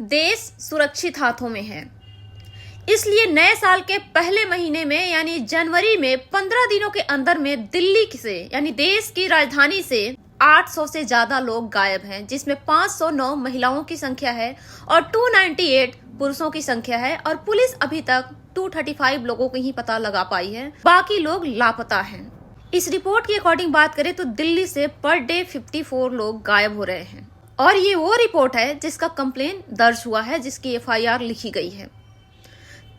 देश सुरक्षित हाथों में है। इसलिए नए साल के पहले महीने में यानी जनवरी में 15 दिनों के अंदर में दिल्ली से यानी देश की राजधानी से 800 से ज्यादा लोग गायब हैं, जिसमें 509 महिलाओं की संख्या है और 298 पुरुषों की संख्या है और पुलिस अभी तक 235 लोगों को ही पता लगा पाई है, बाकी लोग लापता हैं। इस रिपोर्ट की अकॉर्डिंग बात करें तो दिल्ली से पर डे 54 लोग गायब हो रहे हैं और ये वो रिपोर्ट है जिसका कंप्लेन दर्ज हुआ है, जिसकी एफआईआर लिखी गई है।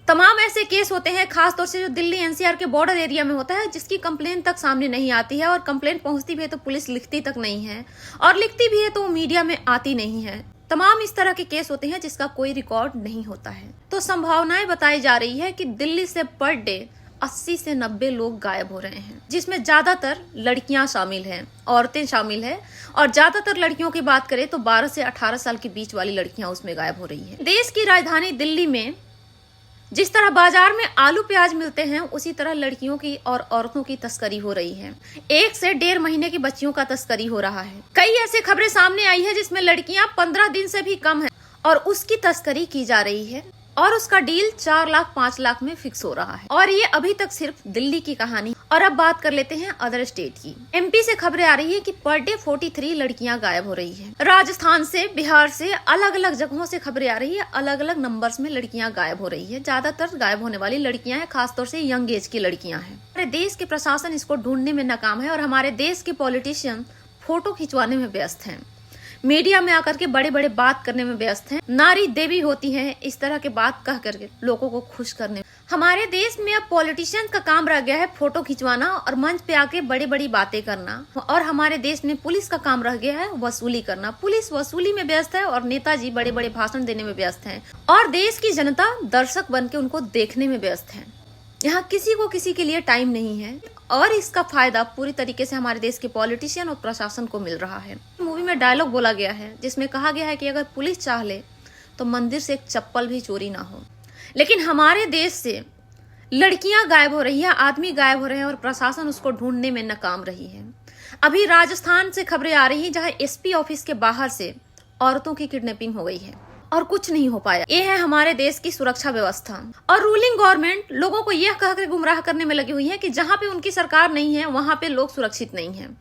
तमाम ऐसे केस होते हैं, खासतौर से जो दिल्ली एनसीआर के बॉर्डर एरिया में होता है, जिसकी कंप्लेन तक सामने नहीं आती है और कंप्लेन पहुंचती भी है तो पुलिस लिखती तक नहीं है और लिखती भी है तो मीडिया में आती नहीं है। तमाम इस तरह के केस होते हैं जिसका कोई रिकॉर्ड नहीं होता है। तो संभावनाएं बताई जा रही है कि दिल्ली से पर डे 80 से 90 लोग गायब हो रहे हैं, जिसमें ज्यादातर लड़कियां शामिल हैं, औरतें शामिल हैं और ज्यादातर लड़कियों की बात करें तो 12 से 18 साल के बीच वाली लड़कियां उसमें गायब हो रही हैं। देश की राजधानी दिल्ली में जिस तरह बाजार में आलू प्याज मिलते हैं, उसी तरह लड़कियों की और औरतों की तस्करी हो रही है। 1 से 1.5 महीने की बच्चियों का तस्करी हो रहा है। कई ऐसी खबरें सामने आई है जिसमें लड़कियां 15 दिन से भी कम है और उसकी तस्करी की जा रही है और उसका डील 4 लाख 5 लाख में फिक्स हो रहा है। और ये अभी तक सिर्फ दिल्ली की कहानी। और अब बात कर लेते हैं अदर स्टेट की। एमपी से खबरें आ रही है कि पर डे 43 लड़कियां गायब हो रही हैं। राजस्थान से, बिहार से, अलग अलग जगहों से खबरें आ रही है, अलग अलग नंबर्स में लड़कियां गायब हो रही है। ज्यादातर गायब होने वाली लड़कियां हैं, खासतौर से यंग एज की लड़कियां हैं। हमारे देश के प्रशासन इसको ढूंढने में नाकाम है और हमारे देश के पॉलिटिशियन फोटो खिंचवाने में व्यस्त हैं, मीडिया में आकर के बड़े बड़े बात करने में व्यस्त हैं। नारी देवी होती हैं, इस तरह के बात कह करके लोगों को खुश करने में। हमारे देश में अब पॉलिटिशियन का काम रह गया है फोटो खिंचवाना और मंच पे आके बड़ी बड़ी बातें करना। और हमारे देश में पुलिस का काम रह गया है वसूली करना। पुलिस वसूली में व्यस्त है और नेताजी बड़े बड़े भाषण देने में व्यस्त हैं और देश की जनता दर्शक बन के उनको देखने में व्यस्त है। यहाँ किसी को किसी के लिए टाइम नहीं है और इसका फायदा पूरी तरीके से हमारे देश के पॉलिटिशियन और प्रशासन को मिल रहा है। मूवी में डायलॉग बोला गया है जिसमें कहा गया है कि अगर पुलिस चाह ले तो मंदिर से एक चप्पल भी चोरी ना हो। लेकिन हमारे देश से लड़कियां गायब हो रही है, आदमी गायब हो रहे हैं और प्रशासन उसको ढूंढने में नाकाम रही है। अभी राजस्थान से खबरें आ रही है जहाँ एसपी ऑफिस के बाहर से औरतों की किडनैपिंग हो गई है और कुछ नहीं हो पाया। ये है हमारे देश की सुरक्षा व्यवस्था। और रूलिंग गवर्नमेंट लोगों को यह कहकर गुमराह करने में लगी हुई है कि जहां पे उनकी सरकार नहीं है वहां पे लोग सुरक्षित नहीं हैं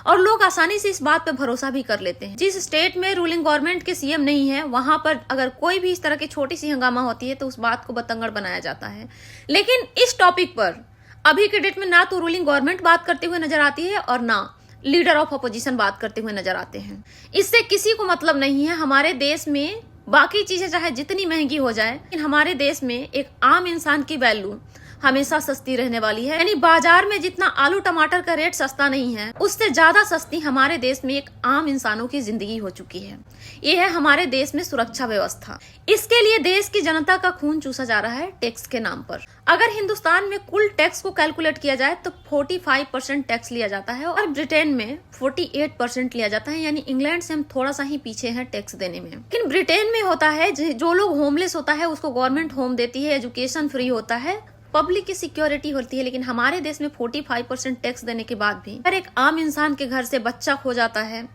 और लोग आसानी से इस बात पे भरोसा भी कर लेते हैं। जिस स्टेट में रूलिंग गवर्नमेंट के सीएम नहीं है वहां पर अगर कोई भी इस तरह की छोटी सी हंगामा होती है तो उस बात को बतंगड़ बनाया जाता है। लेकिन इस टॉपिक पर अभी के डेट में ना तो रूलिंग गवर्नमेंट बात करते हुए नजर आती है और ना लीडर ऑफ अपोजिशन बात करते हुए नजर आते हैं। इससे किसी को मतलब नहीं है। हमारे देश में बाकी चीजें चाहे जितनी महंगी हो जाए, लेकिन हमारे देश में एक आम इंसान की वैल्यू हमेशा सस्ती रहने वाली है। यानी बाजार में जितना आलू टमाटर का रेट सस्ता नहीं है, उससे ज्यादा सस्ती हमारे देश में एक आम इंसानों की जिंदगी हो चुकी है। ये है हमारे देश में सुरक्षा व्यवस्था। इसके लिए देश की जनता का खून चूसा जा रहा है टैक्स के नाम पर। अगर हिंदुस्तान में कुल टैक्स को कैलकुलेट किया जाए तो 45% टैक्स लिया जाता है और ब्रिटेन में 48% लिया जाता है। यानी इंग्लैंड से हम थोड़ा सा ही पीछे हैं टैक्स देने में। लेकिन ब्रिटेन में होता है जो लोग होमलेस होता है उसको गवर्नमेंट होम देती है, एजुकेशन फ्री होता है, पब्लिक की सिक्योरिटी होती है। लेकिन हमारे देश में 45% टैक्स देने के बाद भी अगर एक आम इंसान के घर से बच्चा खो जाता है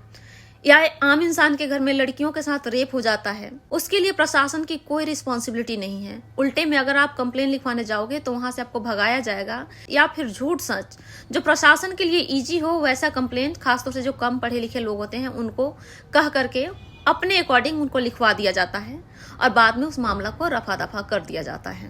या आम इंसान के घर में लड़कियों के साथ रेप हो जाता है, उसके लिए प्रशासन की कोई रिस्पॉन्सिबिलिटी नहीं है। उल्टे में अगर आप कंप्लेन लिखवाने जाओगे तो वहां से आपको भगाया जाएगा या फिर झूठ सच जो प्रशासन के लिए इजी हो वैसा कंप्लेन, खासतौर से जो कम पढ़े लिखे लोग होते हैं उनको कह करके अपने अकॉर्डिंग उनको लिखवा दिया जाता है और बाद में उस मामला को रफा दफा कर दिया जाता है।